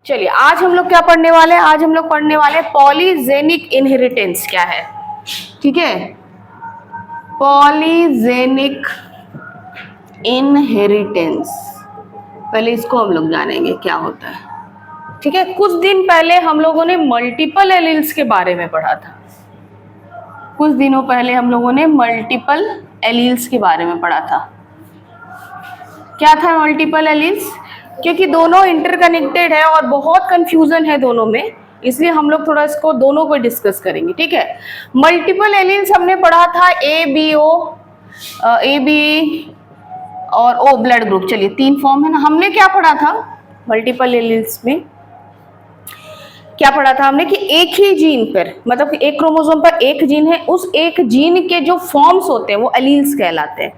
चलिए आज हम लोग क्या पढ़ने वाले हैं। आज हम लोग पढ़ने वाले हैं पॉलीजेनिक इनहेरिटेंस क्या है। ठीक है, पॉलीजेनिक इनहेरिटेंस, पहले इसको हम लोग जानेंगे क्या होता है। ठीक है, कुछ दिन पहले हम लोगों ने मल्टीपल एलील्स के बारे में पढ़ा था। कुछ दिनों पहले हम लोगों ने मल्टीपल एलील्स के बारे में पढ़ा था। क्या था मल्टीपल एलील्स? क्योंकि दोनों इंटरकनेक्टेड है और बहुत कंफ्यूजन है दोनों में, इसलिए हम लोग थोड़ा इसको दोनों को डिस्कस करेंगे। ठीक है, मल्टीपल एलील्स हमने पढ़ा था A B O, A B और ओ ब्लड ग्रुप। चलिए तीन फॉर्म है ना। हमने क्या पढ़ा था मल्टीपल एलील्स में? क्या पढ़ा था हमने कि एक ही जीन पर, मतलब कि एक क्रोमोसोम पर एक जीन है, उस एक जीन के जो फॉर्म्स होते हैं वो एलील्स कहलाते हैं,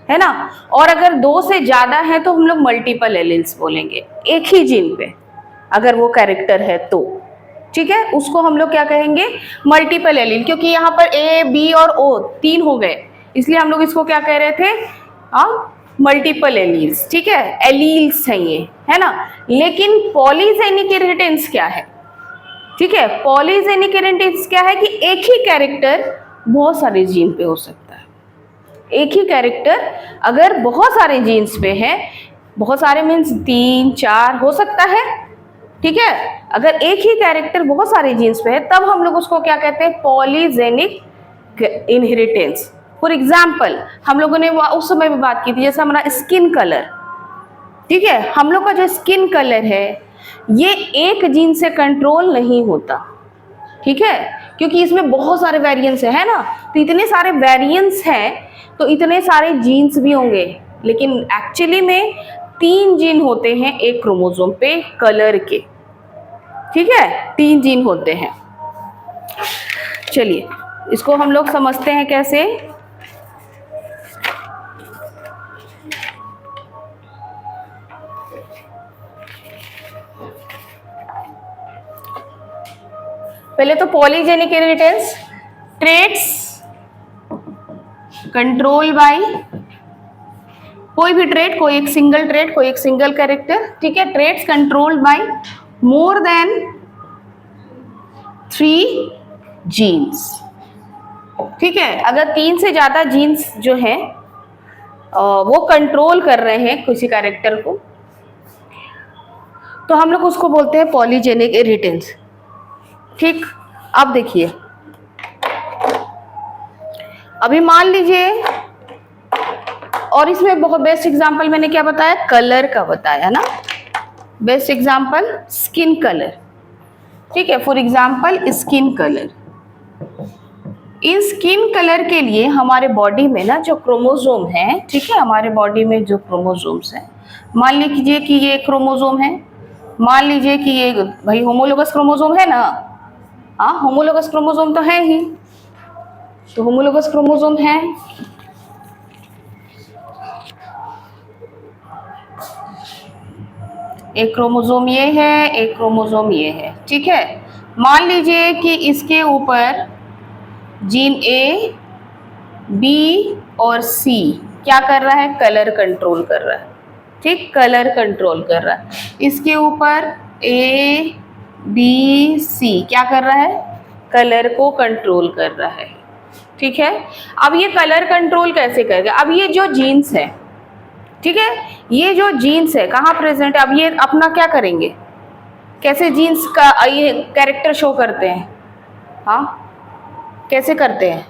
है ना। और अगर दो से ज्यादा है तो हम लोग मल्टीपल एलील्स बोलेंगे, एक ही जीन पे अगर वो कैरेक्टर है तो। ठीक है, उसको हम लोग क्या कहेंगे? Multiple allele. क्योंकि यहाँ पर ए बी और ओ तीन हो गए, इसलिए हम लोग इसको क्या कह रहे थे? Multiple alleles. ठीक है, एलील्स है ये, है ना। लेकिन पॉलीजेनिक इनहेरिटेंस क्या है? ठीक है, पॉलीजेनिक इनहेरिटेंस क्या है कि एक ही कैरेक्टर बहुत सारे जीन पे हो सकता है। एक ही कैरेक्टर अगर बहुत सारे जीन्स पे है, बहुत सारे मीन्स 3 4 हो सकता है। ठीक है, अगर एक ही कैरेक्टर बहुत सारे जीन्स पे है तब हम लोग उसको क्या कहते हैं? Polygenic inheritance. फॉर एग्जाम्पल हम लोगों ने उस समय भी बात की थी, जैसे हमारा स्किन कलर। ठीक है, हम लोग का जो स्किन कलर है ये एक जीन से कंट्रोल नहीं होता। ठीक है, क्योंकि इसमें बहुत सारे वेरिएंस है ना। तो इतने सारे वेरिएंस हैं तो इतने सारे जीन्स भी होंगे, लेकिन एक्चुअली में 3 जीन होते हैं एक क्रोमोसोम पे कलर के। ठीक है, 3 जीन होते हैं। चलिए इसको हम लोग समझते हैं कैसे। पहले तो polygenic inheritance, traits control by कोई भी ट्रेट, कोई एक सिंगल ट्रेट, कोई एक सिंगल कैरेक्टर। ठीक है, traits controlled by more than 3 genes. ठीक है, अगर 3 से ज्यादा जीन्स जो है वो कंट्रोल कर रहे हैं किसी कैरेक्टर को, तो हम लोग उसको बोलते हैं पॉलीजेनिक इनहेरिटेंस। ठीक, अब देखिए, अभी मान लीजिए, और इसमें बहुत बेस्ट एग्जांपल मैंने क्या बताया? कलर का बताया ना। Best example skin colour. ठीक है, for example skin colour. In skin colour के लिए हमारे बॉडी में ना जो क्रोमोसोम है, ठीक है, हमारे बॉडी में जो क्रोमोसोम्स हैं, मान लीजिए कि ये क्रोमोसोम है, मान लीजिए कि ये भाई होमोलोगस क्रोमोसोम है ना। हाँ, होमोलोगस क्रोमोसोम तो है ही, तो होमोलोगस क्रोमोसोम है। एक क्रोमोसोम ये है, एक क्रोमोसोम ये है। ठीक है, मान लीजिए कि इसके ऊपर जीन ए, बी और सी क्या कर रहा है? कलर कंट्रोल कर रहा है। ठीक, कलर कंट्रोल कर रहा है। इसके ऊपर ए बी सी क्या कर रहा है? कलर को कंट्रोल कर रहा है। ठीक है, अब ये कलर कंट्रोल कैसे करेगा? अब ये जो जीन्स है, ठीक है, ये जो जीन्स है कहाँ प्रेजेंट है? अब ये अपना क्या करेंगे? कैसे जीन्स का ये कैरेक्टर शो करते हैं? हाँ, कैसे करते हैं?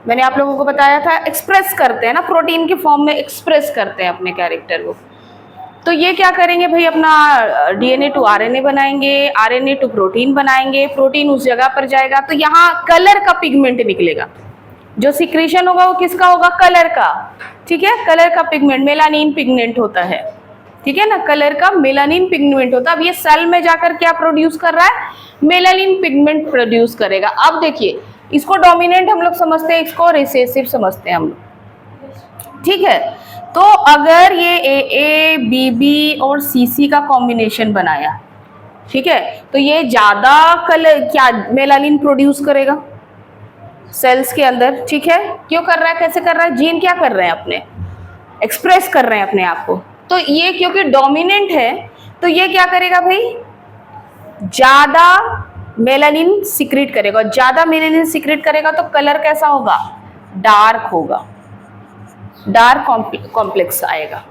मैंने आप लोगों को बताया था, एक्सप्रेस करते हैं ना, प्रोटीन के फॉर्म में एक्सप्रेस करते हैं अपने कैरेक्टर को। तो ये क्या करेंगे भाई? अपना डीएनए टू आरएनए बनाएंगे, आरएनए टू प्रोटीन बनाएंगे, प्रोटीन उस जगह पर जाएगा तो यहाँ कलर का पिगमेंट निकलेगा। जो सिक्रीशन होगा वो किसका होगा? कलर का। ठीक है, कलर का पिगमेंट मेलानिन पिगमेंट होता है। ठीक है ना, कलर का मेलानिन पिगमेंट होता है। अब ये सेल में जाकर क्या प्रोड्यूस कर रहा है? मेलानिन पिगमेंट प्रोड्यूस करेगा। अब देखिए, इसको डोमिनेंट हम लोग समझते हैं, इसको रिसेसिव समझते हैं हम लोग। ठीक है, तो अगर ये ए बी बी और सी सी का कॉम्बिनेशन बनाया, ठीक है, तो ये ज्यादा कलर क्या मेलानिन प्रोड्यूस करेगा सेल्स के अंदर। ठीक है, क्यों कर रहा है? कैसे कर रहा है? जीन क्या कर रहे हैं? अपने एक्सप्रेस कर रहे हैं अपने आप को। तो ये क्योंकि डोमिनेंट है तो ये क्या करेगा भाई? ज्यादा मेलानिन सिक्रीट करेगा, ज्यादा मेलानिन सिक्रीट करेगा तो कलर कैसा होगा, डार्क होगा, डार्क कॉम्प्लेक्स आएगा।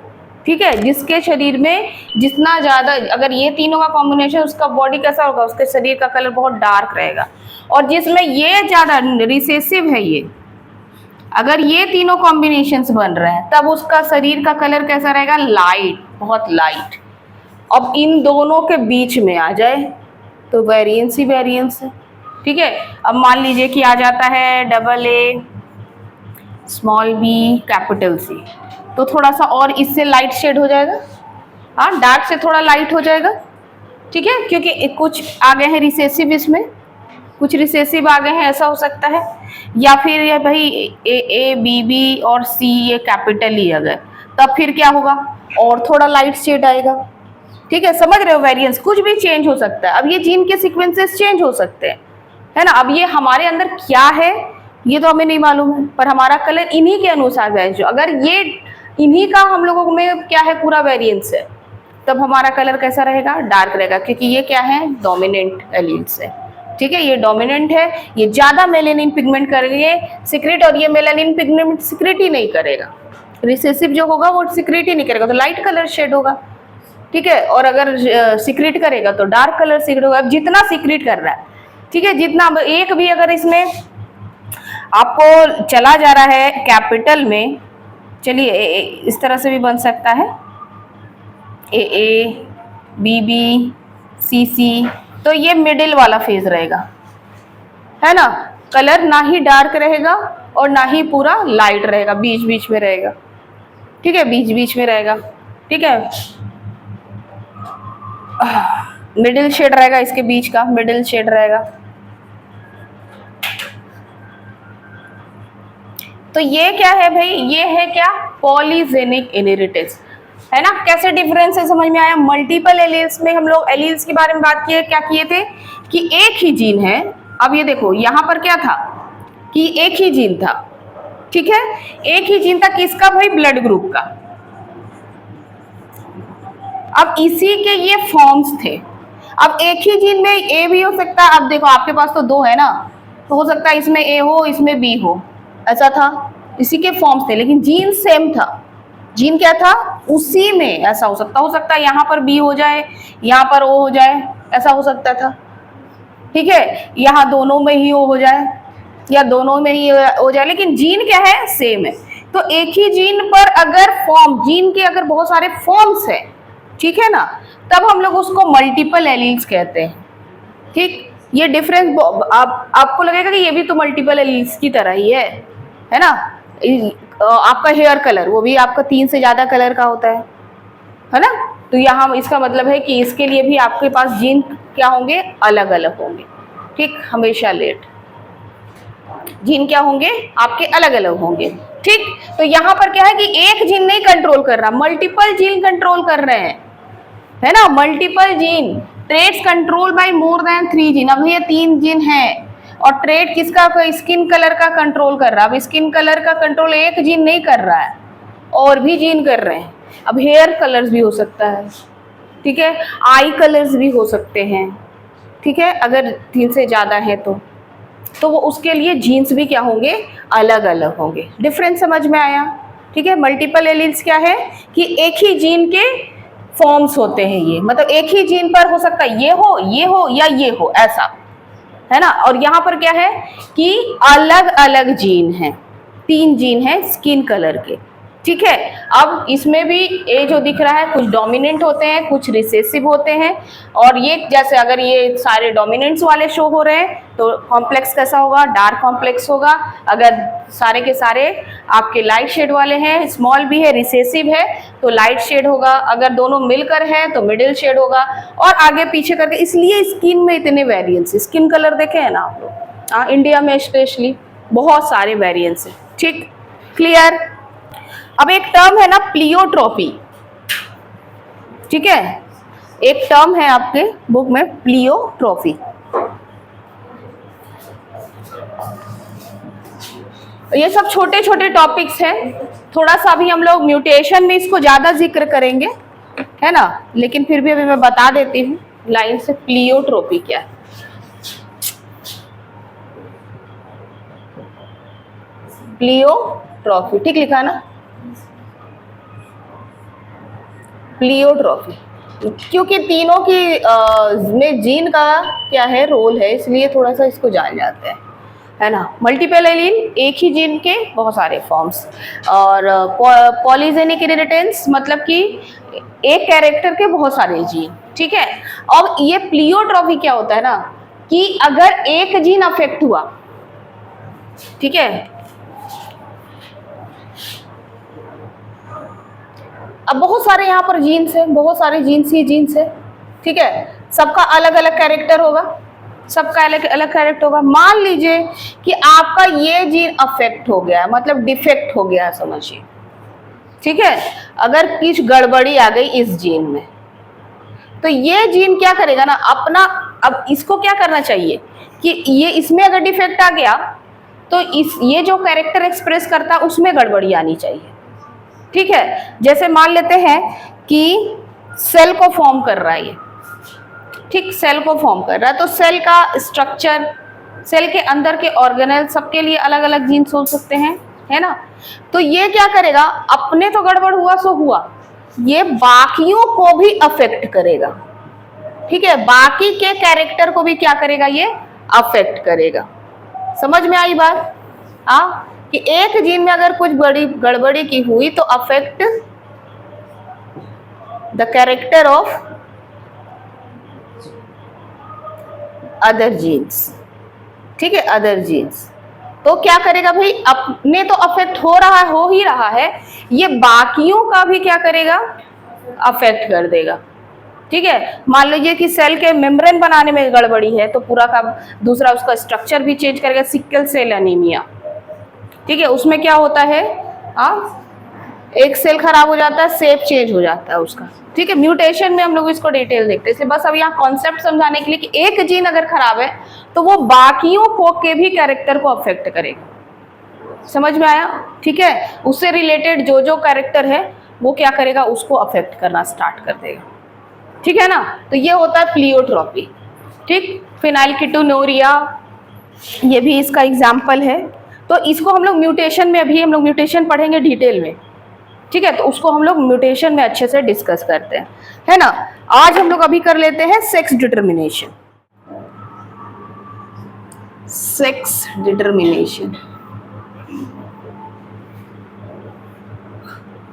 ठीक है, जिसके शरीर में जितना ज्यादा, अगर ये तीनों का कॉम्बिनेशन, उसका बॉडी कैसा होगा, उसके शरीर का कलर बहुत डार्क रहेगा। और जिसमें ये ज्यादा रिसेसिव है, ये अगर ये तीनों कॉम्बिनेशंस बन रहे हैं तब उसका शरीर का कलर कैसा रहेगा, लाइट, बहुत लाइट। अब इन दोनों के बीच में आ जाए तो वेरिएंस ही वेरिएंस है। ठीक है, अब मान लीजिए कि आ जाता है double A small B capital C, तो थोड़ा सा और इससे लाइट शेड हो जाएगा, हाँ, डार्क से थोड़ा लाइट हो जाएगा। ठीक है, क्योंकि कुछ आ गए हैं रिसेसिव, इसमें कुछ रिसेसिव आ गए हैं, ऐसा हो सकता है। या फिर ये भाई ए बी बी और सी ये कैपिटल ही अगर, तब फिर क्या होगा, और थोड़ा लाइट शेड आएगा। ठीक है, समझ रहे हो, वेरिएंस कुछ भी चेंज हो सकता है। अब ये जीन के सीक्वेंसेस चेंज हो सकते हैं, है ना। अब ये हमारे अंदर क्या है ये तो हमें नहीं मालूम है, पर हमारा कलर इन्हीं के अनुसार है। जो अगर ये इन्हीं का हम लोगों में क्या है, पूरा वेरिएंस है, तब हमारा कलर कैसा रहेगा, डार्क रहेगा, क्योंकि ये क्या है, डोमिनेंट एलील्स है। ठीक है, ये डोमिनेंट है, ये ज्यादा मेलानिन पिगमेंट करेंगे सिक्रेट, और ये मेलानिन पिगमेंट सिक्रेट ही नहीं करेगा। रिसेसिव जो होगा वो सिक्रेट ही नहीं करेगा, तो लाइट कलर शेड होगा। ठीक है, और अगर सिक्रेट करेगा तो डार्क कलर सिक्रेट होगा। अब जितना सिक्रेट कर रहा है, ठीक है, जितना, एक भी अगर इसमें आपको चला जा रहा है कैपिटल में, चलिए इस तरह से भी बन सकता है, ए बी बी सी सी, तो ये मिडिल वाला फेज रहेगा, है ना। कलर ना ही डार्क रहेगा और ना ही पूरा लाइट रहेगा, बीच बीच में रहेगा। ठीक है, बीच बीच में रहेगा। ठीक है, मिडिल शेड रहेगा, इसके बीच का मिडिल शेड रहेगा। तो ये क्या है भाई, ये है क्या, पॉलीजेनिक इनहेरिटेंस, है ना। कैसे डिफरेंस है समझ में आया। मल्टीपल एलील्स में हम लोग एलील्स के बारे में बात किए, क्या किए थे कि एक ही जीन है। अब ये देखो यहाँ पर क्या था कि एक ही जीन था, ठीक है, एक ही जीन था, किसका भाई, ब्लड ग्रुप का। अब इसी के ये फॉर्म्स थे। अब एक ही जीन में ए भी हो सकता है। अब देखो आपके पास तो दो है ना, तो हो सकता है इसमें ए हो इसमें बी हो, ऐसा था, इसी के फॉर्म्स थे, लेकिन जीन सेम था। जीन क्या था, उसी में ऐसा हो सकता है यहाँ पर बी हो जाए, यहाँ पर ओ हो जाए, ऐसा हो सकता था। ठीक है, यहाँ दोनों में ही ओ हो जाए या दोनों में ही हो जाए, लेकिन जीन क्या है, सेम है। तो एक ही जीन पर अगर फॉर्म, जीन के अगर बहुत सारे फॉर्म्स है, ठीक है ना, तब हम लोग उसको मल्टीपल एलील्स कहते हैं। ठीक, ये डिफरेंस आपको लगेगा कि ये भी तो मल्टीपल एलील्स की तरह ही है ना। आपका हेयर कलर, वो भी आपका 3 से ज्यादा कलर का होता है ना। तो यहाँ इसका मतलब है कि इसके लिए भी आपके पास जीन क्या होंगे, अलग अलग होंगे। ठीक, हमेशा लेट जीन क्या होंगे, आपके अलग अलग होंगे। ठीक, तो यहाँ पर क्या है कि एक जीन नहीं कंट्रोल कर रहा, मल्टीपल जीन कंट्रोल कर रहे हैं, है ना। Multiple gene, traits control by more than 3 gene. अब ये 3 जीन है, और ट्रेट किसका, स्किन कलर का कंट्रोल कर रहा है। अब स्किन कलर का कंट्रोल एक जीन नहीं कर रहा है, और भी जीन कर रहे हैं। अब हेयर कलर्स भी हो सकता है, ठीक है, आई कलर्स भी हो सकते हैं, ठीक है, अगर 3 से ज़्यादा है तो वो उसके लिए जीन्स भी क्या होंगे, अलग अलग होंगे। डिफरेंस समझ में आया। ठीक है, मल्टीपल एलील्स क्या है कि एक ही जीन के फॉर्म्स होते हैं, ये मतलब एक ही जीन पर हो सकता है ये हो या ये हो, ऐसा, है ना। और यहाँ पर क्या है कि अलग अलग जीन हैं, 3 जीन हैं स्किन कलर के। ठीक है, अब इसमें भी ये जो दिख रहा है, कुछ डोमिनेंट होते हैं, कुछ रिसेसिव होते हैं। और ये जैसे अगर ये सारे डोमिनेंट्स वाले शो हो रहे हैं तो कॉम्प्लेक्स कैसा होगा, डार्क कॉम्प्लेक्स होगा। अगर सारे के सारे आपके लाइट शेड वाले हैं, स्मॉल भी है, रिसेसिव है, तो लाइट शेड होगा। अगर दोनों मिलकर है तो मिडिल शेड होगा, और आगे पीछे करके। इसलिए स्किन में इतने वेरिएंस, स्किन कलर देखे हैं ना आप लोग, इंडिया में स्पेशली बहुत सारे वेरिएंस है। ठीक, क्लियर। अब एक टर्म है ना, प्लियोट्रोपी। ठीक है, एक टर्म है आपके बुक में, प्लियोट्रोपी। ये सब छोटे छोटे टॉपिक्स हैं, थोड़ा सा अभी हम लोग म्यूटेशन में इसको ज्यादा जिक्र करेंगे, है ना, लेकिन फिर भी अभी मैं बता देती हूँ। लाइन से प्लियोट्रोपी क्या है? प्लियोट्रॉफी, ठीक लिखा ना, प्लियोट्रॉफी, क्योंकि तीनों की में जीन का क्या है रोल है, इसलिए थोड़ा सा इसको जान जाते हैं, है ना। मल्टीपल एलील, एक ही जीन के बहुत सारे फॉर्म्स, और पॉलीजेनिक इनहेरिटेंस मतलब कि एक कैरेक्टर के बहुत सारे जीन, ठीक है। अब ये प्लियोट्रॉफी क्या होता है ना, कि अगर एक जीन अफेक्ट हुआ, ठीक है, अब बहुत सारे यहाँ पर जीन्स हैं, बहुत सारे जीन्स ही जीन्स है, ठीक है, सबका अलग अलग कैरेक्टर होगा, सबका अलग अलग कैरेक्टर होगा। मान लीजिए कि आपका ये जीन अफेक्ट हो गया, मतलब डिफेक्ट हो गया समझिए, ठीक है, अगर कुछ गड़बड़ी आ गई इस जीन में, तो ये जीन क्या करेगा ना अपना, अब इसको क्या करना चाहिए कि ये इसमें अगर डिफेक्ट आ गया तो इस ये जो कैरेक्टर एक्सप्रेस करता है उसमें गड़बड़ी आनी चाहिए, ठीक है। जैसे मान लेते हैं कि सेल को फॉर्म कर रहा है ये, ठीक, सेल को फॉर्म कर रहा है, तो सेल का स्ट्रक्चर, सेल के अंदर के ऑर्गेनेल सबके लिए अलग अलग जीन्स हो सकते हैं, है ना। तो ये क्या करेगा, अपने तो गड़बड़ हुआ सो हुआ, ये बाकियों को भी अफेक्ट करेगा, ठीक है, बाकी के कैरेक्टर को भी क्या करेगा, ये अफेक्ट करेगा। समझ में आई बात? कि एक जीन में अगर कुछ बड़ी गड़बड़ी की हुई तो affect the character of other genes, ठीक है, अदर जीन्स। तो क्या करेगा भाई, अपने तो अफेक्ट हो ही रहा है, ये बाकियों का भी क्या करेगा, अफेक्ट कर देगा, ठीक है। मान लीजिए कि सेल के मेम्ब्रेन बनाने में गड़बड़ी है, तो पूरा का दूसरा उसका स्ट्रक्चर भी चेंज करेगा। सिकल सेल एनीमिया, ठीक है, उसमें क्या होता है, एक सेल खराब हो जाता है, शेप चेंज हो जाता है उसका, ठीक है। म्यूटेशन में हम लोग इसको डिटेल देखते हैं, बस अब यहाँ कॉन्सेप्ट समझाने के लिए कि एक जीन अगर खराब है तो वो बाकियों को के भी कैरेक्टर को अफेक्ट करेगा। समझ में आया? ठीक है, उससे रिलेटेड जो जो कैरेक्टर है वो क्या करेगा, उसको अफेक्ट करना स्टार्ट कर देगा, ठीक है ना। तो ये होता है प्लियोट्रॉपी, ठीक। फिनाइलकीटोनुरिया ये भी इसका एग्जाम्पल है। तो इसको हम लोग म्यूटेशन में, अभी हम लोग म्यूटेशन पढ़ेंगे डिटेल में, ठीक है, तो उसको हम लोग म्यूटेशन में अच्छे से डिस्कस करते हैं, है ना। आज हम लोग अभी कर लेते हैं सेक्स डिटर्मिनेशन। सेक्स डिटर्मिनेशन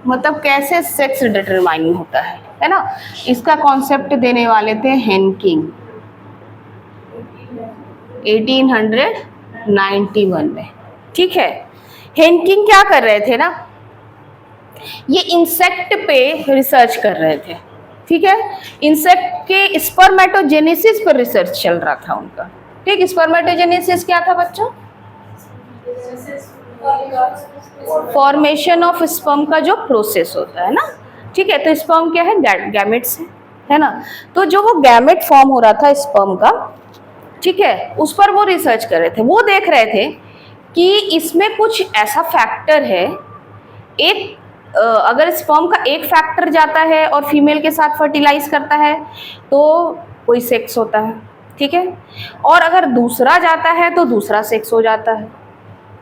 मतलब कैसे सेक्स डिटरमाइन होता है ना। इसका कॉन्सेप्ट देने वाले थे हेनकिंग 1891 में, ठीक है। हेनकिंग क्या कर रहे थे ना, ये इंसेक्ट पे रिसर्च कर रहे थे, ठीक है। इंसेक्ट के स्पर्मेटोजेनेसिस पर रिसर्च चल रहा था उनका, ठीक। स्पर्मेटोजेनेसिस क्या था बच्चों? फॉर्मेशन ऑफ स्पर्म का जो प्रोसेस होता है ना, ठीक है। तो स्पर्म क्या है, गैमेट्स है ना। तो जो वो गैमेट फॉर्म हो रहा था स्पर्म का, ठीक है, उस पर वो रिसर्च कर रहे थे। वो देख रहे थे कि इसमें कुछ ऐसा फैक्टर है, एक अगर स्पर्म का एक फैक्टर जाता है और फीमेल के साथ फर्टिलाइज करता है तो कोई सेक्स होता है, ठीक है। और अगर दूसरा जाता है तो दूसरा सेक्स हो जाता है,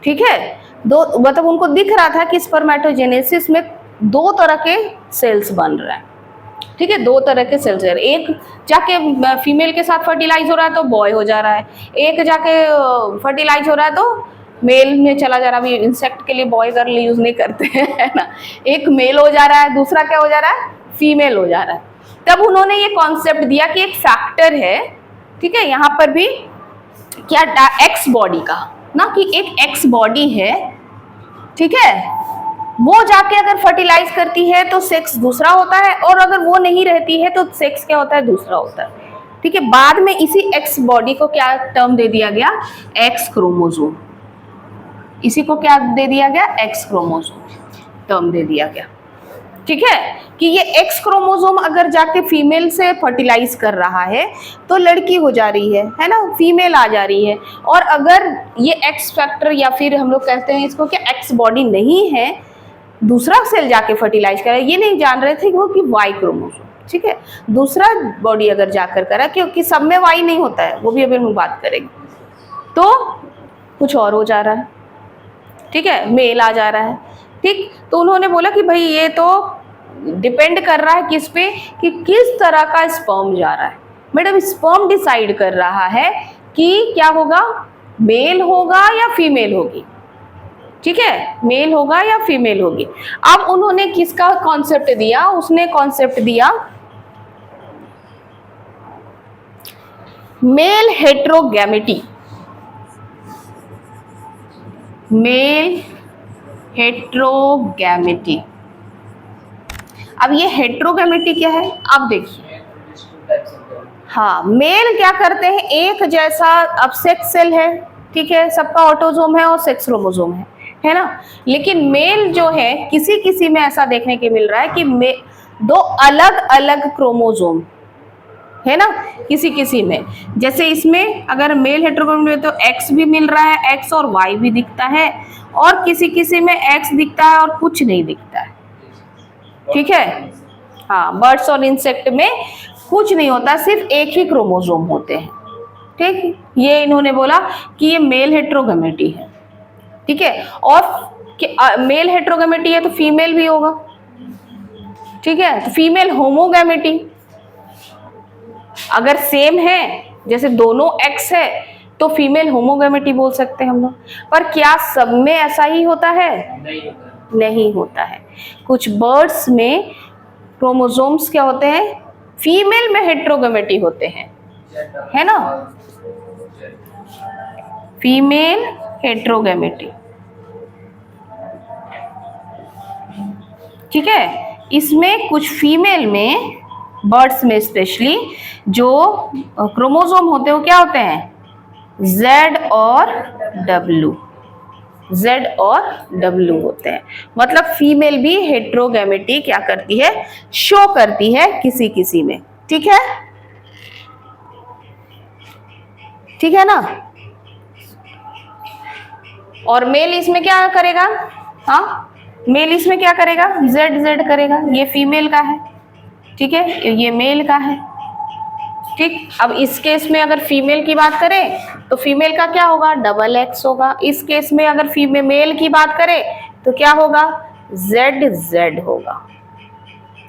ठीक है। दो मतलब उनको दिख रहा था कि स्पर्मेटोजेनेसिस में दो तरह के सेल्स बन रहे हैं, ठीक है, दो तरह के सेल्स। एक जाके फीमेल के साथ फर्टिलाइज हो रहा है तो बॉय हो जा रहा है, एक जाके फर्टिलाइज हो रहा है तो मेल में चला जा रहा है। इंसेक्ट के लिए बॉय गर्ल यूज नहीं करते हैं, है ना। एक मेल हो जा रहा है, दूसरा क्या हो जा रहा है, फीमेल हो जा रहा है। तब उन्होंने ये कॉन्सेप्ट दिया कि एक फैक्टर है, ठीक है, यहाँ पर भी क्या एक्स बॉडी का ना, कि एक एक्स बॉडी है, ठीक है, वो जाके अगर फर्टिलाइज करती है तो सेक्स दूसरा होता है, और अगर वो नहीं रहती है तो सेक्स क्या होता है, दूसरा होता है, ठीक है। बाद में इसी एक्स बॉडी को क्या टर्म दे दिया गया, एक्स क्रोमोसोम। इसी को क्या दे दिया गया, एक्स क्रोमोसोम टर्म दे दिया गया, ठीक है। कि ये एक्स क्रोमोसोम अगर जाके फीमेल से फर्टिलाइज कर रहा है तो लड़की हो जा रही है ना, फीमेल आ जा रही है। और अगर ये एक्स फैक्टर या फिर हम लोग कहते हैं इसको कि एक्स बॉडी नहीं है, दूसरा सेल जाके फर्टिलाइज कर रहा है, ये नहीं जान रहे थे वो कि वाई क्रोमोसोम, ठीक है। दूसरा बॉडी अगर जाकर करा, क्योंकि सब में वाई नहीं होता है, वो भी अभी हम बात करेंगे, तो कुछ और हो जा रहा है, ठीक है, मेल आ जा रहा है, ठीक। तो उन्होंने बोला कि भाई ये तो डिपेंड कर रहा है किस पे, कि किस तरह का स्पर्म जा रहा है। मैडम स्पर्म डिसाइड कर रहा है कि क्या होगा, मेल होगा या फीमेल होगी, ठीक है, मेल होगा या फीमेल होगी। अब उन्होंने किसका कॉन्सेप्ट दिया, उसने कॉन्सेप्ट दिया मेल हेट्रोगैमेटी। मेल हेट्रोगैमेटी। अब ये हेट्रोगैमेटी क्या है, आप देखिए, हाँ, मेल क्या करते हैं, एक जैसा, अब सेक्स सेल है, ठीक है, सबका ऑटोजोम है और सेक्स क्रोमोजोम है ना। लेकिन मेल जो है, किसी किसी में ऐसा देखने के मिल रहा है कि दो अलग अलग क्रोमोजोम है ना, किसी किसी में। जैसे इसमें अगर मेल हेट्रोगैमेटी में तो एक्स भी मिल रहा है, एक्स और वाई भी दिखता है, और किसी किसी में एक्स दिखता है और कुछ नहीं दिखता है, ठीक है। हाँ, बर्ड्स और इंसेक्ट में कुछ नहीं होता, सिर्फ एक ही क्रोमोजोम होते हैं, ठीक। ये इन्होंने बोला कि ये मेल हेट्रोगैमेटी है, ठीक है। और मेल हेट्रोगैमेटी है तो फीमेल भी होगा, ठीक है, तो फीमेल होमोगैमेटी। अगर सेम है, जैसे दोनों एक्स है, तो फीमेल होमोगैमेटी बोल सकते हैं हम लोग। पर क्या सब में ऐसा ही होता है? नहीं होता है। कुछ बर्ड्स में क्रोमोसोम्स क्या होते हैं, फीमेल में हेट्रोगैमेटी होते हैं, है ना, फीमेल हेट्रोगैमेटी, ठीक है। इसमें कुछ फीमेल में, बर्ड्स में स्पेशली, जो क्रोमोसोम होते हैं वो क्या होते हैं, Z और W, Z और W होते हैं। मतलब फीमेल भी हेट्रोगैमेटी क्या करती है, शो करती है किसी किसी में, ठीक है, ठीक है ना। और मेल इसमें क्या करेगा, हाँ, मेल इसमें क्या करेगा, Z करेगा, ये फीमेल का है, ठीक है, ये मेल का है, ठीक। अब इस केस में अगर फीमेल की बात करें तो फीमेल का क्या होगा, डबल एक्स होगा। इस केस में अगर फीमेल मेल की बात करें तो क्या होगा, Z होगा,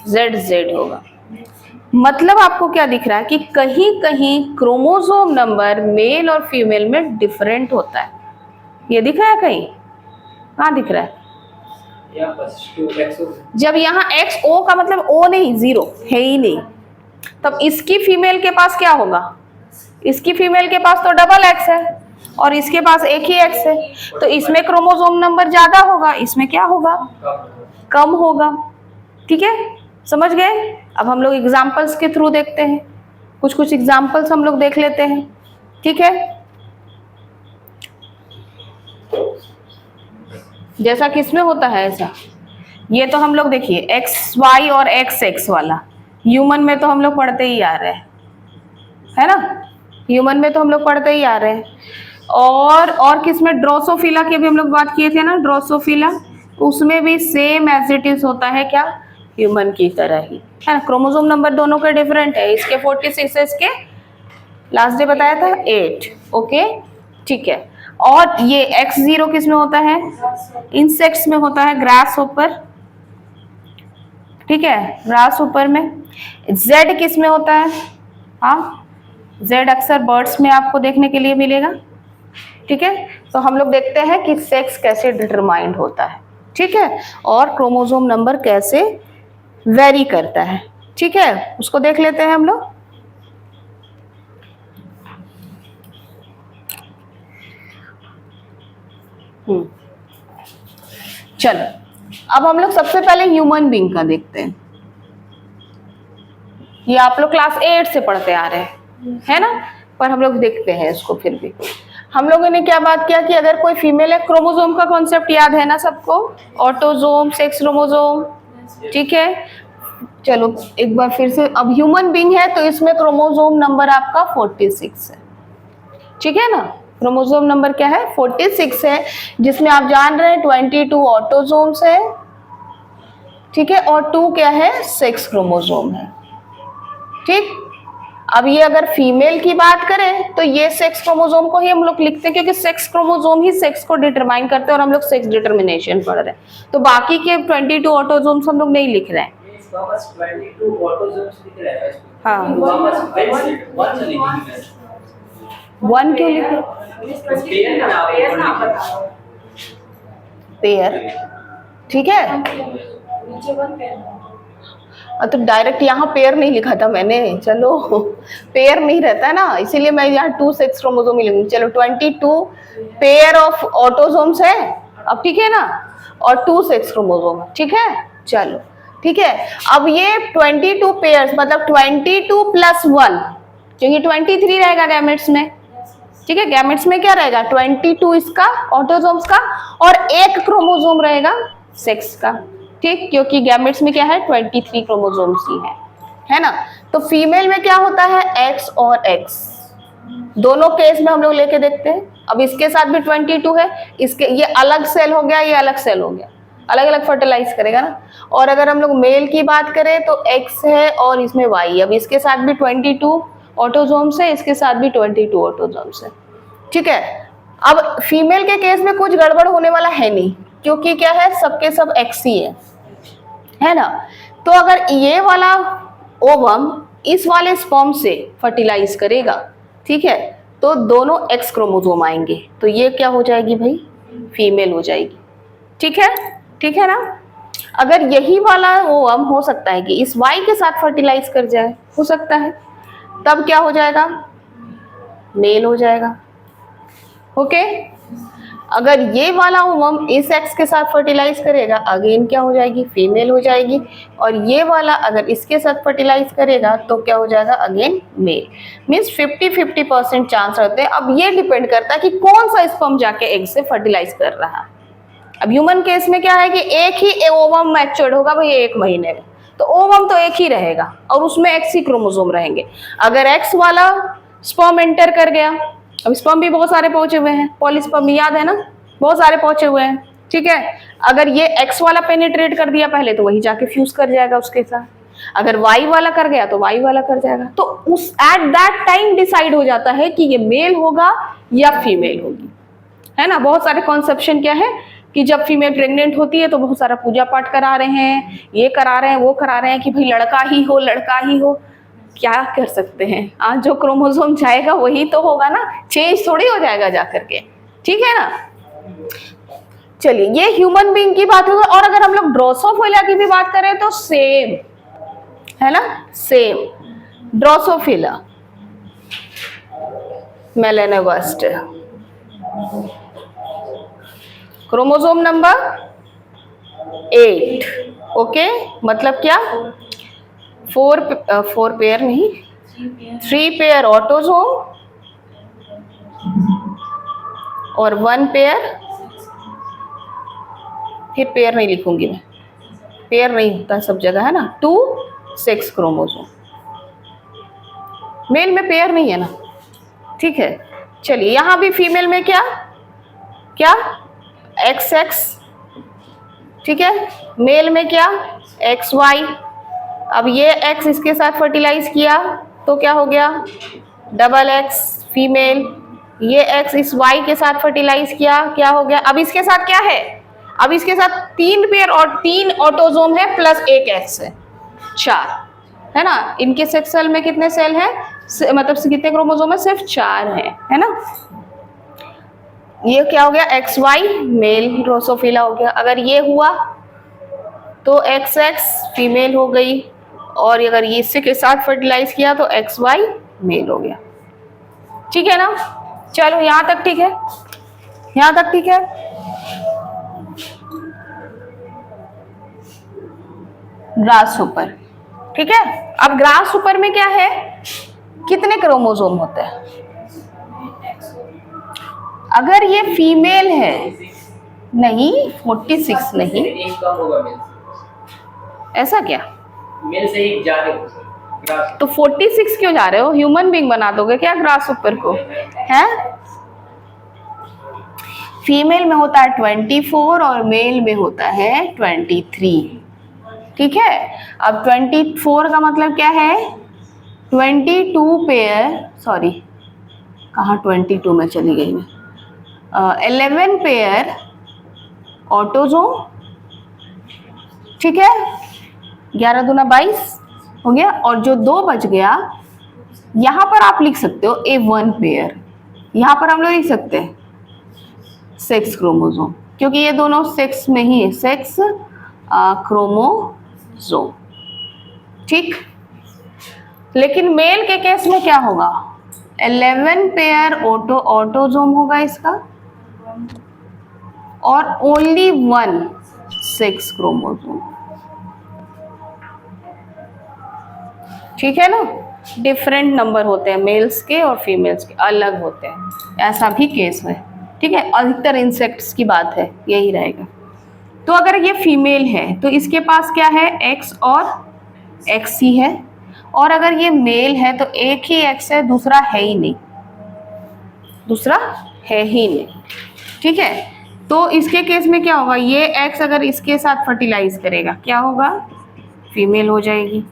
Z होगा। मतलब आपको क्या दिख रहा है कि कहीं कहीं क्रोमोसोम नंबर मेल और फीमेल में डिफरेंट होता है। ये दिख रहा है कहीं, कहाँ दिख रहा है, जब यहाँ एक्स ओ का मतलब ओ नहीं, जीरो है ही नहीं, तब इसकी फीमेल के पास क्या होगा, इसकी फीमेल के पास तो डबल एक्स है और इसके पास एक ही एक्स है, तो इसमें क्रोमोसोम नंबर ज्यादा होगा, इसमें क्या होगा, कम होगा, ठीक है, समझ गए। अब हम लोग एग्जाम्पल्स के थ्रू देखते हैं, कुछ कुछ एग्जाम्पल्स हम लोग देख लेते हैं, ठीक है। जैसा किसमें होता है ऐसा, ये तो हम लोग देखिए एक्स वाई और एक्स एक्स वाला ह्यूमन में तो हम लोग पढ़ते ही आ रहे हैं, है ना, ह्यूमन में तो हम लोग पढ़ते ही आ रहे हैं। और किसमें, ड्रोसोफिला की भी हम लोग बात किए थे ना, ड्रोसोफिला, उसमें भी सेम एज इट इज होता है, क्या, ह्यूमन की तरह ही, है ना। क्रोमोसोम नंबर दोनों के डिफरेंट है, इसके 46 है, इसके लास्ट डे बताया था 8, ओके, ठीक है। और ये X0 किस में होता है, इंसेक्ट्स में होता है, ग्रास ऊपर, ठीक है, ग्रास ऊपर में। Z किस में होता है, हाँ, Z अक्सर बर्ड्स में आपको देखने के लिए मिलेगा, ठीक है। तो हम लोग देखते हैं कि सेक्स कैसे डिटरमाइंड होता है, ठीक है, और क्रोमोसोम नंबर कैसे वेरी करता है, ठीक है, उसको देख लेते हैं हम लोग। चलो, अब हम लोग सबसे पहले ह्यूमन बीइंग का देखते हैं। ये आप लोग क्लास 8 से पढ़ते आ रहे हैं, है ना, पर हम लोग देखते हैं इसको। फिर भी हम लोगों ने क्या बात किया कि अगर कोई फीमेल है, क्रोमोसोम का कॉन्सेप्ट याद है ना सबको, ऑटोजोम, सेक्स क्रोमोसोम, ठीक है। चलो एक बार फिर से, अब ह्यूमन बीइंग है तो इसमें क्रोमोसोम नंबर आपका 46 है, ठीक है ना। क्रोमोसोम नंबर क्या है, 46 है, जिसमें आप जान रहे हैं 22 ऑटोजोम्स है, ठीक है, और 2 क्या है, सेक्स क्रोमोसोम है, ठीक। अब ये अगर फीमेल की बात करें तो ये सेक्स क्रोमोसोम को ही हम लोग लिखते हैं, क्योंकि सेक्स क्रोमोसोम ही सेक्स को डिटरमाइन करते हैं और हम लोग सेक्स डिटर्मिनेशन पढ़ रहे हैं, तो बाकी के 22 ऑटोसोम्स हम लोग नहीं लिख रहे हैं। वापस 22 ऑटोसोम्स लिख रहे हैं। हाँ, वापस वन लिखेंगे। वन क्यों लिखे? पेयर, ठीक है। तो डायरेक्ट यहाँ पेयर नहीं लिखा था मैंने, चलो पेयर नहीं रहता ना, इसीलिए मैं यहाँ 2 सेक्स क्रोमोसोम ही लिखूंगी। चलो 22 पेयर ऑफ ऑटोसोम्स है अब, ठीक है ना, और 2 सेक्स क्रोमोसोम, ठीक है। चलो ठीक है, अब ये 22 पेयर्स मतलब 22 + 1, क्योंकि 23 रहेगा गैमेट्स में, ठीक है। गैमेट्स में क्या रहेगा? 22 इसका ऑटोसोम्स का और 1 क्रोमोसोम रहेगा सेक्स का, ठीक, क्योंकि गैमेट्स में क्या है? 23 क्रोमोसोम्स ही है ना। तो फीमेल में क्या होता है? X और X, दोनों केस में हम लोग लेके देखते हैं। अब इसके साथ भी 22 है, इसके ये अलग सेल हो गया, ये अलग सेल हो गया, अलग अलग फर्टिलाइज करेगा ना। और अगर हम लोग मेल की बात करें तो X है और इसमें Y, अब इसके साथ भी 22 ऑटोसोम्स है, इसके साथ भी 22 ऑटोसोम्स है, ठीक है। अब फीमेल के केस में कुछ गड़बड़ होने वाला है नहीं, क्योंकि क्या है? सबके सब X ही है ना। तो अगर ये वाला ओवम इस वाले स्पर्म से फर्टिलाइज करेगा, ठीक है, तो दोनों X क्रोमोसोम आएंगे, तो ये क्या हो जाएगी भाई? फीमेल हो जाएगी, ठीक है, ठीक है ना। अगर यही वाला ओवम हो सकता है कि इस Y के साथ फर्टिलाइज कर जाए, हो सकता है, तब क्या हो जाएगा? मेल हो जाएगा, ओके। अगर ये वाला ओवम इस X के साथ फर्टिलाइज करेगा, अगेन क्या हो जाएगी? फीमेल हो जाएगी। और ये वाला अगर इसके साथ फर्टिलाइज करेगा तो क्या हो जाएगा? Again mail. मीन्स 50-50% चांस रहते हैं। अब ये डिपेंड करता है कि कौन सा स्पर्म जाके एग से फर्टिलाइज कर रहा है। अब ह्यूमन केस में क्या है कि एक ही ओवम मैच्योर्ड होगा भाई 1 महीने में, तो ओवम तो एक ही रहेगा और उसमें X ही क्रोमोसोम रहेंगे। अगर X वाला स्पर्म एंटर कर गया, अब स्पर्म भी बहुत सारे पहुंचे हुए हैं, पॉलीस्पर्म याद है ना, बहुत सारे पहुंचे हुए हैं, ठीक है। अगर ये X वाला पेनिट्रेट कर दिया पहले, तो वही जाके फ्यूज कर जाएगा उसके साथ। अगर Y वाला कर गया तो Y वाला कर जाएगा। तो उस एट दैट टाइम डिसाइड हो जाता है कि ये मेल होगा या फीमेल होगी, है ना। बहुत सारे कॉन्सेप्शन क्या है कि जब फीमेल प्रेग्नेंट होती है तो बहुत सारा पूजा पाठ करा रहे हैं, ये करा रहे हैं, वो करा रहे हैं कि भाई लड़का ही हो, लड़का ही हो। क्या कर सकते हैं, आज जो क्रोमोसोम जाएगा वही तो होगा ना, चेंज थोड़ी हो जाएगा जा करके, ठीक है ना। चलिए, ये ह्यूमन बीइंग की बात होगी। और अगर हम लोग ड्रोसोफिला की भी बात करें तो सेम है ना, same Drosophila melanogaster, chromosome number 8, okay. मतलब क्या? 4 पेयर नहीं, 3 पेयर ऑटोसोम और 1 पेयर, फिर पेयर नहीं लिखूंगी मैं, पेयर नहीं होता सब जगह, है ना। 2 सेक्स क्रोमोसोम, मेल में पेयर नहीं है ना, ठीक है। चलिए, यहां भी फीमेल में क्या क्या XX, ठीक है। मेल में क्या? XY। अब ये X इसके साथ फर्टिलाइज किया तो क्या हो गया? XX female. ये X इस Y के साथ फर्टिलाइज किया, क्या हो गया? अब इसके साथ क्या है? अब इसके साथ 3 पेयर और 3 ऑटोसोम है प्लस 1 X है, 4, है ना। इनके सेक्स सेल में कितने सेल हैं? मतलब कितने क्रोमोसोम है? सिर्फ 4 है ना। ये क्या हो गया? XY मेल ड्रोसोफिला हो गया। अगर ये हुआ तो XX फीमेल हो गई, और अगर ये इसी के साथ फर्टिलाइज किया तो XY मेल हो गया, ठीक है ना। चलो, यहां तक ठीक है, यहां तक ठीक है। ग्रासहोपर, ठीक है। अब ग्रासहोपर में क्या है? कितने क्रोमोसोम होते हैं? अगर ये फीमेल है, नहीं 46 नहीं, एक कम होगा मेल, ऐसा क्या? मेल से एक ज्यादा होगा। तो 46 क्यों जा रहे हो? ह्यूमन बीइंग बना दोगे क्या ग्रासहोपर को? है, फीमेल में होता है 24 और मेल में होता है 23, ठीक है। अब 24 का मतलब क्या है? 22 पेयर, सॉरी कहाँ 22 में चली गई मैं, 11 पेयर ऑटोजोम, ठीक है, 11 दूना 22 हो गया, और जो 2 बच गया यहाँ पर आप लिख सकते हो A1 पेयर, यहाँ पर हम लोग लिख सकते हैं सेक्स क्रोमोसोम, क्योंकि ये दोनों सेक्स में ही है, सेक्स क्रोमोसोम, ठीक। लेकिन मेल के केस में क्या होगा, 11 पेयर ऑटोजोम होगा इसका, और ओनली 1 सेक्स क्रोमोसोम, ठीक है ना। डिफरेंट नंबर होते हैं मेल्स के और फीमेल्स के, अलग होते हैं, ऐसा भी केस है, ठीक है। अधिकतर इंसेक्ट्स की बात है, यही रहेगा। तो अगर ये फीमेल है तो इसके पास क्या है, एक्स और एक्स ही है, और अगर ये मेल है तो एक ही एक्स है, दूसरा है ही नहीं, दूसरा है ही नहीं, ठीक है। तो इसके केस में क्या होगा, ये एक्स अगर इसके साथ फर्टिलाइज करेगा क्या होगा, फीमेल हो जाएगी।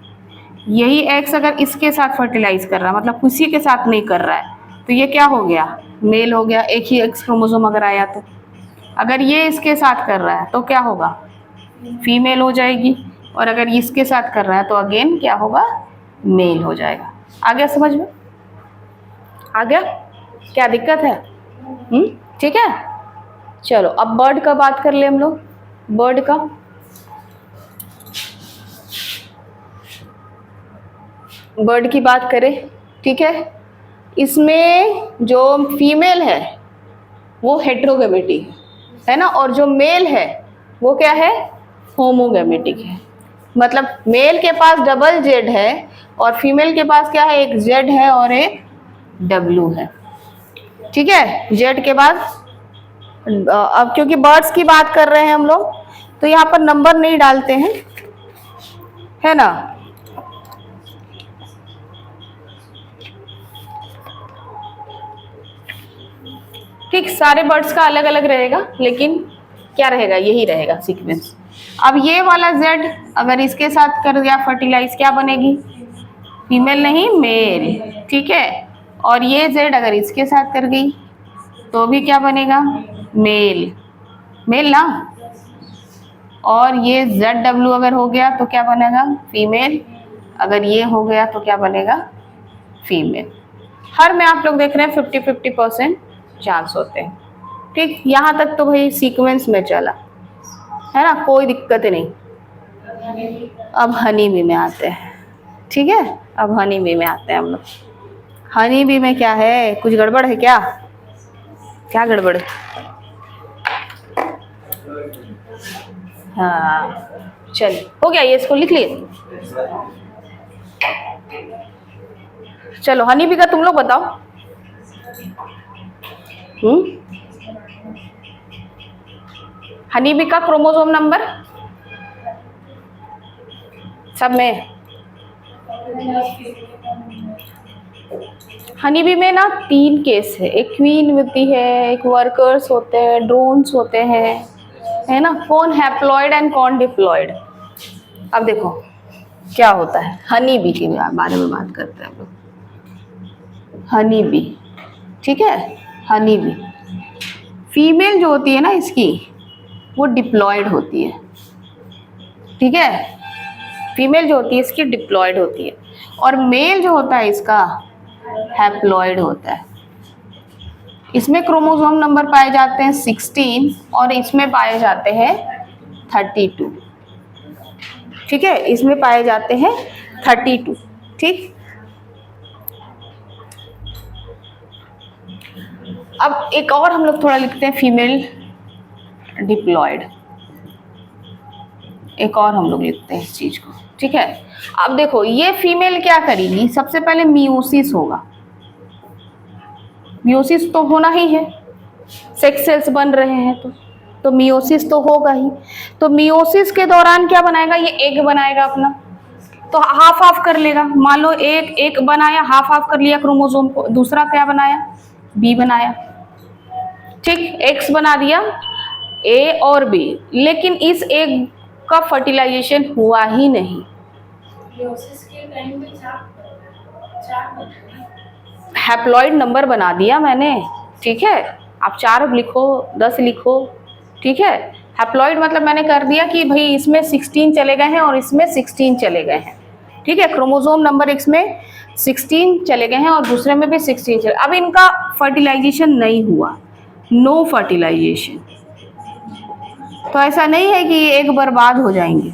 यही एक्स अगर इसके साथ फर्टिलाइज कर रहा है, मतलब किसी के साथ नहीं कर रहा है, तो ये क्या हो गया, मेल हो गया, एक ही एक्स क्रोमोसोम अगर आया तो। अगर ये इसके साथ कर रहा है तो क्या होगा, फीमेल हो जाएगी, और अगर इसके साथ कर रहा है तो अगेन क्या होगा, मेल हो जाएगा। आ गया समझ में, आ गया, क्या दिक्कत है, ठीक है। चलो अब बर्ड का बात कर ले हम लोग, बर्ड का। बर्ड की बात करें, ठीक है, इसमें जो फीमेल है वो हेट्रोगैमेटिक है ना, और जो मेल है वो क्या है, होमोगैमेटिक है। मतलब मेल के पास डबल जेड है और फीमेल के पास क्या है, एक जेड है और एक डब्ल्यू है, ठीक है। जेड के बाद अब क्योंकि बर्ड्स की बात कर रहे हैं हम लोग, तो यहाँ पर नंबर नहीं डालते हैं, है ना। ठीक, सारे बर्ड्स का अलग अलग रहेगा, लेकिन क्या रहेगा, यही रहेगा सीक्वेंस। अब ये वाला जेड अगर इसके साथ कर दिया फर्टिलाइज, क्या बनेगी, फीमेल नहीं मेल, ठीक है। और ये जेड अगर इसके साथ कर गई तो भी क्या बनेगा, मेल, मेल ना। और ये जेड डब्ल्यू अगर हो गया तो क्या बनेगा, फीमेल। अगर ये हो गया तो क्या बनेगा, फीमेल। हर में आप लोग देख रहे हैं 50-50% चांस होते हैं, ठीक। यहाँ तक तो भाई सीक्वेंस में चला है ना, कोई दिक्कत नहीं। अब हनी बी में आते हैं, ठीक है। अब हनी बी में आते हैं हम लोग। हनी बी में क्या है, कुछ गड़बड़ है क्या, क्या गड़बड़ है, हाँ चलिए हो गया, ये इसको लिख लिए। चलो हनी बी का तुम लोग बताओ। हनी बी का क्रोमोसोम नंबर सब में, हनी बी में ना 3 केस है, एक क्वीन होती है, एक वर्कर्स होते हैं, ड्रोन्स होते हैं, है ना, कौन हैप्लॉइड एंड कौन डिप्लॉइड। अब देखो क्या होता है, हनी बी के बारे में बात करते हैं हम लोग। हनी बी, ठीक है, हनी बी फीमेल जो होती है ना इसकी, वो डिप्लॉयड होती है, ठीक है। फीमेल जो होती है इसकी डिप्लॉयड होती है, और मेल जो होता है इसका हैप्लॉयड होता है। इसमें क्रोमोसोम नंबर पाए जाते हैं 16 और इसमें पाए जाते हैं 32, ठीक है। इसमें पाए जाते हैं 32, ठीक। अब एक और हम लोग थोड़ा लिखते हैं फीमेल डिप्लॉयड, एक और हम लोग लिखते हैं इस चीज को, ठीक है। अब देखो ये फीमेल क्या करेगी, सबसे पहले मियोसिस होगा, मियोसिस तो होना ही है, सेक्स सेल्स बन रहे हैं तो मियोसिस तो होगा ही। तो मियोसिस के दौरान क्या बनाएगा, ये एग बनाएगा अपना, तो हाफ हाफ कर लेगा। मान लो एक बनाया, हाफ हाफ कर लिया क्रोमोसोम को, दूसरा क्या बनाया, बी बनाया, ठीक। एक्स बना दिया, ए और बी, लेकिन इस एग का फर्टिलाइजेशन हुआ ही नहीं। हैप्लॉइड नंबर बना दिया मैंने, ठीक है। आप 4 लिखो, 10 लिखो, ठीक है। हैप्लॉइड मतलब मैंने कर दिया कि भाई इसमें 16 चले गए हैं और इसमें 16 चले गए हैं, ठीक है। क्रोमोसोम नंबर इसमें 16 चले गए हैं और दूसरे में भी 16 चले। अब इनका फर्टिलाइजेशन नहीं हुआ, नो फर्टिलाइजेशन, तो ऐसा नहीं है कि एक बर्बाद हो जाएंगे,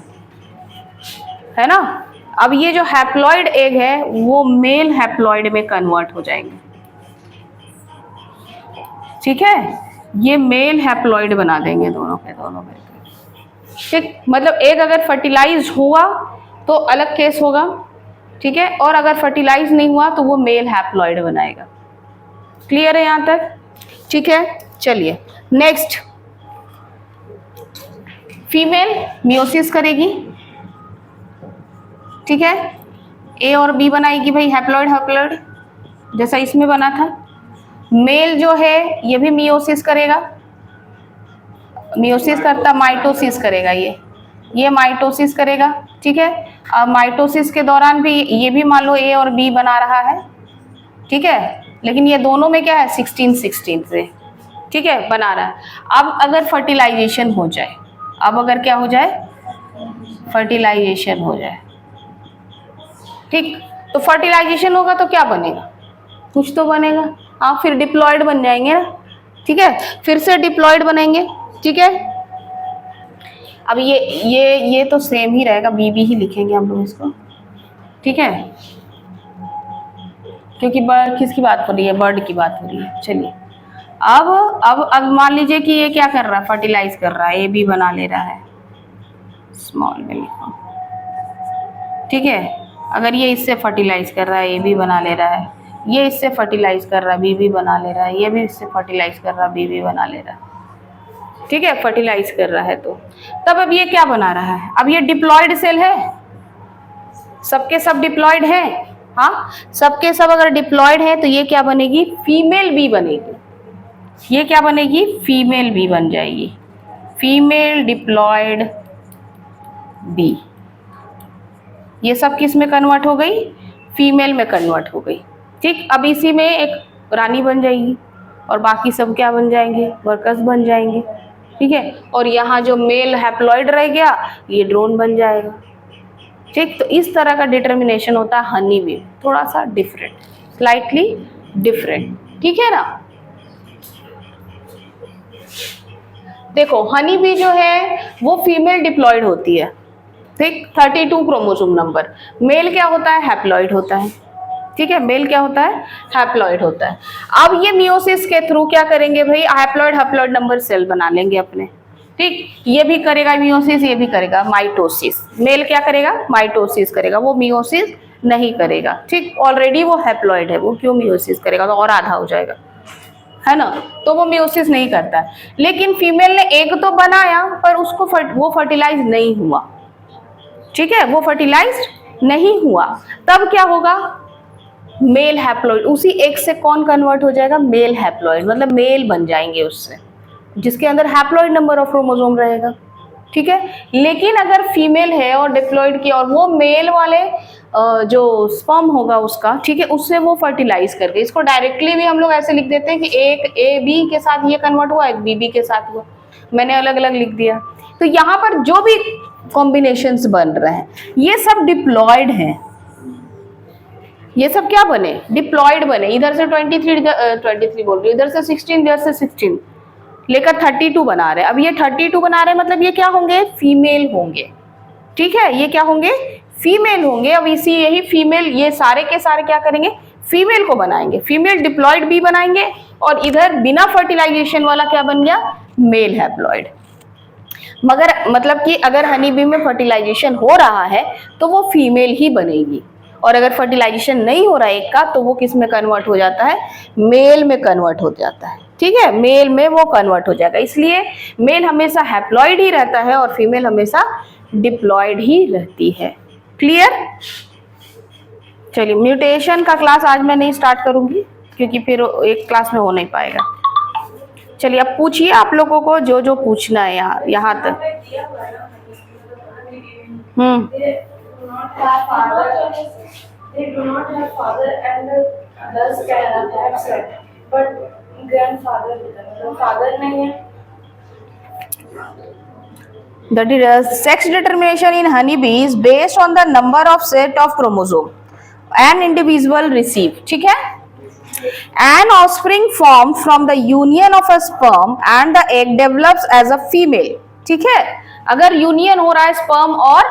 है ना। अब ये जो हैप्लॉइड एग है वो मेल हैप्लॉइड में कन्वर्ट हो जाएंगे, ठीक है। ये मेल हैप्लॉइड बना देंगे दोनों के दोनों में, ठीक। मतलब एग अगर फर्टिलाइज हुआ तो अलग केस होगा, ठीक है, और अगर फर्टिलाइज नहीं हुआ तो वो मेल हैप्लॉइड बनाएगा। क्लियर है यहाँ तक, ठीक है। चलिए नेक्स्ट, फीमेल मियोसिस करेगी, ठीक है। ए और बी बनाएगी भाई, हैप्लॉइड हैप्लॉइड जैसा इसमें बना था। मेल जो है ये भी मियोसिस करेगा, मियोसिस करता माइटोसिस करेगा, ये माइटोसिस करेगा, ठीक है। अब माइटोसिस के दौरान भी ये भी मान लो ए और बी बना रहा है, ठीक है, लेकिन ये दोनों में क्या है 16 से, ठीक है, बना रहा है। अब अगर फर्टिलाइजेशन हो जाए, अब अगर क्या हो जाए, फर्टिलाइजेशन हो जाए, ठीक, तो फर्टिलाइजेशन होगा तो क्या बनेगा, कुछ तो बनेगा। आप फिर डिप्लॉयड बन जाएंगे ना, ठीक है, फिर से डिप्लॉयड बनेंगे, ठीक है। अब ये तो सेम ही रहेगा, बीबी ही लिखेंगे हम लोग इसको, ठीक है, क्योंकि बर्ड किसकी बात हो रही है, बर्ड की बात हो रही है। चलिए अब मान लीजिए कि ये क्या कर रहा है, फर्टिलाइज कर रहा है, ये भी बना ले रहा है, स्मॉल में लिखो, ठीक है। अगर ये इससे फर्टिलाइज कर रहा है, ये भी बना ले रहा है, ये इससे फर्टिलाइज कर रहा है, बी भी बना ले रहा है, ये भी इससे फर्टिलाइज कर रहा है, बी भी बना ले रहा है, ठीक है, फर्टिलाइज कर रहा है। तो तब अब ये क्या बना रहा है, अब ये डिप्लॉयड सेल है, सबके सब डिप्लॉयड है, हाँ सबके सब अगर डिप्लॉयड है तो ये क्या बनेगी, फीमेल बी बनेगी। ये क्या बनेगी, फीमेल बी बन जाएगी, फीमेल डिप्लॉयड बी। ये सब किस में कन्वर्ट हो गई, फीमेल में कन्वर्ट हो गई, ठीक। अब इसी में एक रानी बन जाएगी और बाकी सब क्या बन जाएंगे, वर्कर्स बन जाएंगे, ठीक है। और यहाँ जो मेल हैप्लॉइड रह गया ये ड्रोन बन जाएगा, ठीक। तो इस तरह का डिटर्मिनेशन होता है हनी बी, थोड़ा सा डिफरेंट, स्लाइटली डिफरेंट, ठीक है ना। देखो हनी बी जो है वो फीमेल डिप्लॉयड होती है, ठीक, 32 क्रोमोसोम नंबर। मेल क्या होता है, हैप्लॉइड होता है, ठीक है, मेल क्या होता है, हैप्लॉइड होता है। अब ये मियोसिस के थ्रू क्या करेंगे भाई, हैप्लॉइड नंबर सेल बना लेंगे अपने, ठीक। ये भी करेगा मियोसिस, ये भी करेगा माइटोसिस। मेल क्या करेगा, माइटोसिस करेगा, वो मियोसिस नहीं करेगा, ठीक। ऑलरेडी वो हैप्लॉइड है, वो क्यों मियोसिस करेगा, तो और आधा हो जाएगा, है ना, तो वो मियोसिस नहीं करता है। लेकिन फीमेल ने एग तो बनाया पर उसको वो फर्टिलाइज नहीं हुआ, ठीक है, वो फर्टिलाइज नहीं हुआ। तब क्या होगा, मेल हैप्लॉइड, उसी एग से कौन कन्वर्ट हो जाएगा, मेल हैप्लॉइड, मतलब मेल बन जाएंगे उससे, जिसके अंदर हैप्लॉइड नंबर ऑफ क्रोमोसोम रहेगा, ठीक है। लेकिन अगर फीमेल है और डिप्लॉइड की और वो मेल वाले जो स्पर्म होगा उसका, ठीक है, उससे वो फर्टिलाइज करके, इसको डायरेक्टली भी हम लोग ऐसे लिख देते हैं कि एक ए बी के साथ ये कन्वर्ट हुआ, एक बी बी के साथ हुआ, मैंने अलग अलग लिख दिया। तो यहाँ पर जो भी कॉम्बिनेशंस बन रहे हैं ये सब डिप्लॉयड हैं, ये सब क्या बने, डिप्लॉयड बने। इधर से 23 बोल रही हूँ, इधर से 16, इधर से 16 लेकर 32 बना रहे हैं। अब ये 32 बना रहे हैं मतलब ये क्या होंगे, फीमेल होंगे, ठीक है, ये क्या होंगे, फीमेल होंगे। अब इसी यही फीमेल, ये सारे के सारे क्या करेंगे, फीमेल को बनाएंगे, फीमेल डिप्लॉयड भी बनाएंगे और इधर बिना फर्टिलाइजेशन वाला क्या बन गया, मेल हैप्लॉयड। मगर मतलब कि अगर हनी बी में फर्टिलाइजेशन हो रहा है तो वो फीमेल ही बनेगी, और अगर फर्टिलाइजेशन नहीं हो रहा है एक का तो वो किस में कन्वर्ट हो जाता है, मेल में कन्वर्ट हो जाता है, ठीक है, मेल में वो कन्वर्ट हो जाएगा। इसलिए मेल हमेशा हैप्लॉइड ही रहता है और फीमेल हमेशा डिप्लॉयड ही रहती है। क्लियर। चलिए म्यूटेशन का क्लास आज मैं नहीं स्टार्ट करूंगी क्योंकि फिर एक क्लास में हो नहीं पाएगा। चलिए अब पूछिए आप लोगों को जो जो पूछना है यहाँ तक। they do not have father and thus can have son, but grandfather होता है, मतलब father नहीं है. The sex determination in honeybee is based on the number of set of chromosome an individual receive. ठीक है? An offspring formed from the union of a sperm and the egg develops as a female. ठीक है? अगर union हो रहा है sperm और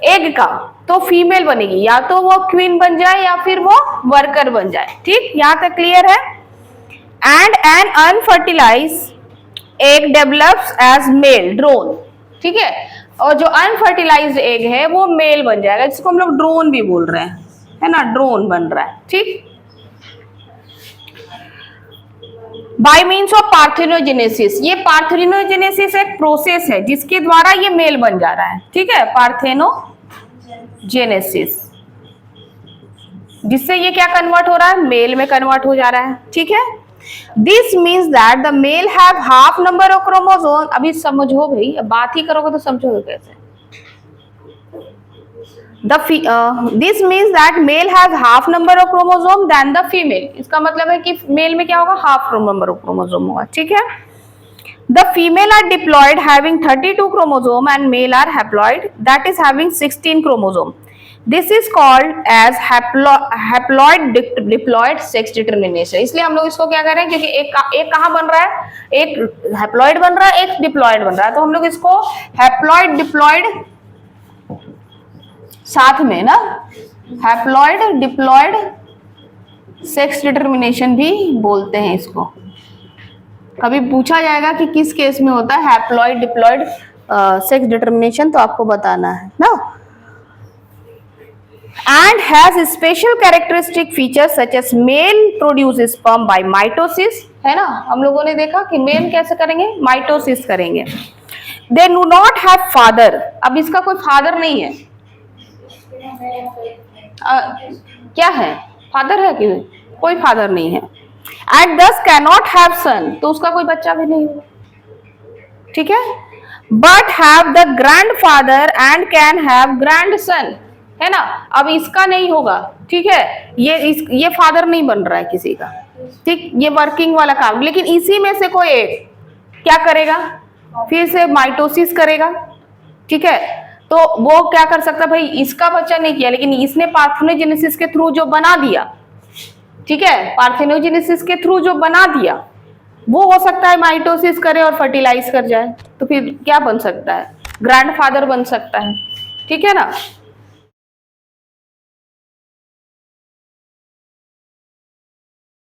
egg का तो फीमेल बनेगी, या तो वो क्वीन बन जाए या फिर वो वर्कर बन जाए. ठीक, यहां तक क्लियर है. And an unfertilized egg develops as male drone. ठीक है, और जो अनफर्टिलाइज्ड एग है वो मेल बन जाएगा, जिसको हम लोग ड्रोन भी बोल रहे हैं, है ना, ड्रोन बन रहा है. ठीक, बाय मीन्स ऑफ पार्थेनोजेनेसिस. ये पार्थेनोजेनेसिस एक प्रोसेस है जिसके द्वारा ये मेल बन जा रहा है. ठीक है, पार्थेनोजेनेसिस, जिससे ये क्या कन्वर्ट हो रहा है, मेल में कन्वर्ट हो जा रहा है. ठीक है, this means that the male have half number of chromosome. अभी समझो भाई, अब बात ही करोगे तो समझोगे कैसे. This means that male has half number of chromosome than the female. इसका मतलब है कि मेल में क्या होगा, हाफ नंबर ऑफ क्रोमोसोम होगा. ठीक है, the female are diploid having 32 chromosome and male are haploid that is having 16 chromosome. This is called as haploid diploid sex determination. इसलिए हम लोग इसको क्या कर रहे हैं, क्योंकि एक कहाँ बन रहा है, एक हैप्लॉइड बन रहा है, एक डिप्लॉइड बन रहा है, तो हम लोग इसको हैप्लॉइड डिप्लॉइड साथ में ना, हैप्लॉइड डिप्लॉइड सेक्स डिटरमिनेशन भी बोलते हैं इसको. कभी पूछा जाएगा कि किस केस में होता है हैप्लॉइड डिप्लॉइड सेक्स डिटरमिनेशन, तो आपको बताना है ना. And has special characteristic features such as male produce sperm by mitosis. है ना, हम लोगों ने देखा कि मेल कैसे करेंगे, माइटोसिस करेंगे. They do not have father. अब इसका कोई फादर नहीं है. क्या है, फादर है कि कोई फादर नहीं है. एंड दस कैन नॉट हैव सन, तो उसका कोई बच्चा भी नहीं होगा. ठीक है, but have the grand father and can have grand son. है ना, अब इसका नहीं होगा. ठीक है, ये फादर नहीं बन रहा है किसी का. ठीक, ये वर्किंग वाला काम. लेकिन इसी में से कोई एक क्या करेगा, फिर से माइटोसिस करेगा. ठीक है, तो वो क्या कर सकता है, भाई इसका बच्चा नहीं किया लेकिन इसने पार्थेनोजेनेसिस के थ्रू जो बना दिया. ठीक है, पार्थेनोजेनेसिस के थ्रू जो बना दिया वो हो सकता है माइटोसिस करे और फर्टिलाइज कर जाए, तो फिर क्या बन सकता है, ग्रैंडफादर बन सकता है. ठीक है ना.